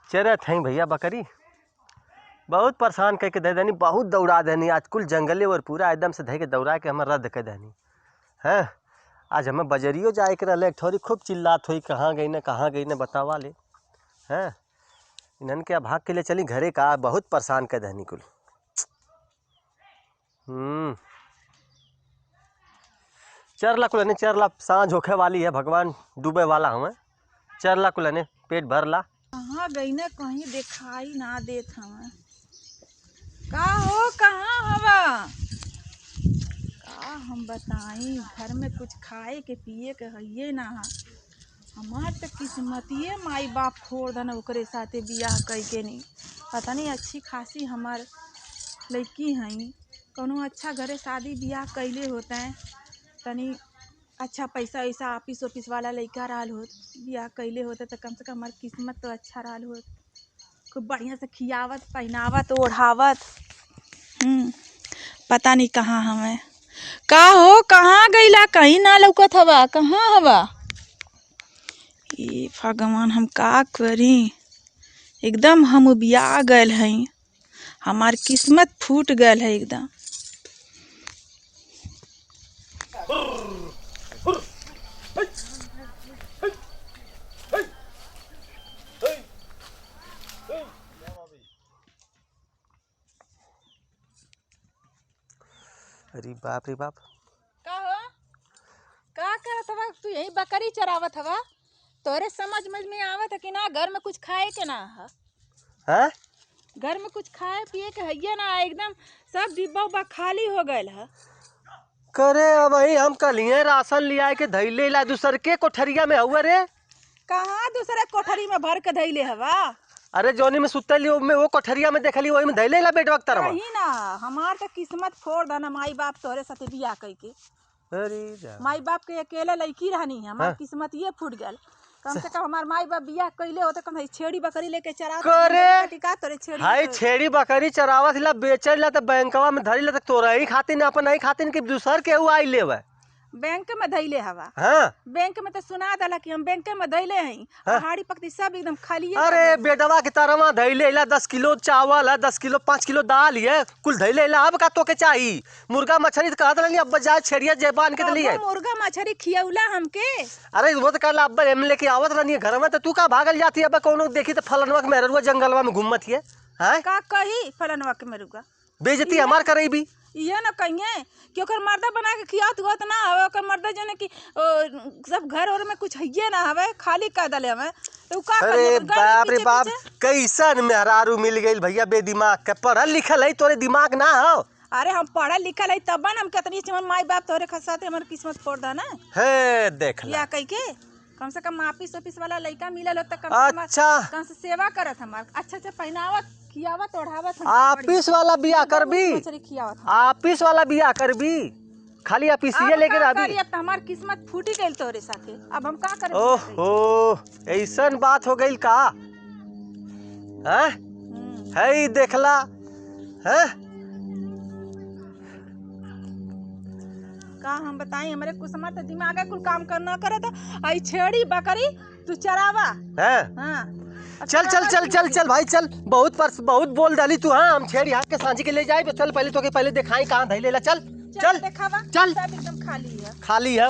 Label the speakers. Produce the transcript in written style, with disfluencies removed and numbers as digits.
Speaker 1: चरत हैं भैया बकरी, बहुत परेशान करके दे देनी, बहुत दौड़ा देनी। आज कुल जंगले और पूरा एकदम से धै के दौड़ा के हमें रद्द कर देनी हैं। आज हमें बजरियो जाए के रहे, थोड़ी खूब चिल्लात हुई, कहाँ गई न बतावा ले हैं। इन्हन के भाग के लिए चली घरे का, बहुत परेशान कर देनी कुल। चरला कुल चरला, सांझ होखे वाली है, भगवान डूबे वाला हमें। चरला कुल पेट भरला।
Speaker 2: कहाँ गई न, कहीं दिखाई ना देत हमें। का हो, कहाँ हवा? का हम बताई, घर में कुछ खाए के पिए के हइये ना। हमार तो किस्मतिये माई बाप फोड़ दन ओकरे साथे बियाह कई के नहीं। पता नहीं अच्छी खासी हमार लड़की हई, कोनो अच्छा घरे शादी बियाह कैले होता है, तनी अच्छा पैसा वैसा ऑफिस ऑफिस वाला लड़का रहा होत, बियाह कैले होते तो कम से कम हमार किस्मत तो अच्छा रहा होत। खूब बढ़िया से खियावत पहनावत ओढ़ावत। पता नहीं कहाँ हमें। का हो, कहाँ गईला? कहीं ना लौकत हवा, कहाँ हवा? ये भगवान, हम का करी? एकदम हम बिया गए हैं, हमार किस्मत फूट गए है एकदम।
Speaker 1: अरे बाप रे बाप।
Speaker 2: का हो, का करत हवा? तू यही बकरी चरावत हवा? तोरे समझ में आवत है कि ना घर में कुछ खाए के ना है? घर में कुछ खाए पिए के हइये ना, एकदम सब डिब्बा उब्बा खाली हो गए है।
Speaker 1: करे वही हम कलिए राशन लिया के धैले ला दूसर के कोठरिया में हुआ रे।
Speaker 2: कहाँ दूसरे कोठरी में भर के धैले हवा?
Speaker 1: अरे जोनी में सुतली में, वो कोठरिया में देखली, वही में धैले ला बेट वक्त तरवा।
Speaker 2: कहीं ना, हमार तो किस्मत फोड़ दना, माई बाप तोरे साथे बियाह कई के।
Speaker 1: अरे
Speaker 2: माई बाप के अकेले लड़की रहनी है, हमार किस्मत ये फूट गल। कम से कम हमार माई बाप बियाह कैले होते, कम छेड़ी बकरी लेके चरा
Speaker 1: करे
Speaker 2: तोरे छेड़ी
Speaker 1: हाय छेड़ी बकरी चरावत ला बेचल ला, तो बैंकवा में धरी ला, तो तोरा ही खातिर अपन नहीं खातिर कि दूसर के उ आई लेवे।
Speaker 2: बैंक में धैले हवा?
Speaker 1: हाँ,
Speaker 2: बैंक में तो सुना दला कि हम बैंक में धैले हैं। पहाड़ी पकती सब एकदम खाली है।
Speaker 1: अरे बेटवा के तरवा धैले ला 10 किलो चावल है, 10 किलो 5 किलो दाल है, कुल धैले ला। अब का तो के चाहिए? मुर्गा मछली तो कहत रहनी, अब जाए छेड़िया जेबान के तो लिए
Speaker 2: मुर्गा मछली खियौला हमके।
Speaker 1: अरे वो तो कहला अब एम लेके आवत रहनी घर में, तो तू का भागल जाती है? अब कोनो देखी तो फलनवा के मेहरुआ जंगलवा में घूमत है। हैं
Speaker 2: का कही फलनवा के मेहरुआ
Speaker 1: बेइज्जती हमार करई भी
Speaker 2: ये न कहिए कि ओकर मर्दा बना के खियात हुआ ना हवे। ओकर मर्दा जने कि सब घर और में कुछ हइये ना हवे, खाली कर दले हमें तो का कर।
Speaker 1: अरे बाप रे बाप, कैसन मेहरारू मिल गई भैया बेदिमाग के। पढ़ल लिखल है, तोरे दिमाग ना हो?
Speaker 2: अरे हम पढ़ल लिखल है तब न हम कितनी माई बाप तोरे साथे हमार किस्मत फोड़ दा ना।
Speaker 1: हे देख
Speaker 2: या कह के कम से कम ऑफिस ऑफिस वाला लड़का मिलल हो तो कम
Speaker 1: अच्छा
Speaker 2: से सेवा करत हमार, अच्छा से पहनावत खियावत ओढ़ावत।
Speaker 1: ऑफिस वाला बिया करबी? ऑफिस वाला बिया करबी? खाली ऑफिसिए लेके रहबी?
Speaker 2: अब हमार किस्मत फूटी गइल तोरे साथे, अब हम का करें?
Speaker 1: ओहो, ऐसन बात हो गइल का? हैं है देखला हैं
Speaker 2: का हम बताई, हमारे किस्मत दिमाग कुल काम करना करे तो आई छेड़ी बकरी तू चरावा
Speaker 1: हैं।
Speaker 2: हाँ
Speaker 1: चल चल चल चल चल भाई चल, बहुत बोल डाली तू। हाँ हम छेड़ी हाथ के सांझी के ले जाए, चल पहले तो के पहले दिखाई कहाँ धैले ला। चल चल
Speaker 2: देखावा,
Speaker 1: चल,
Speaker 2: सब एकदम खाली है।
Speaker 1: खाली है।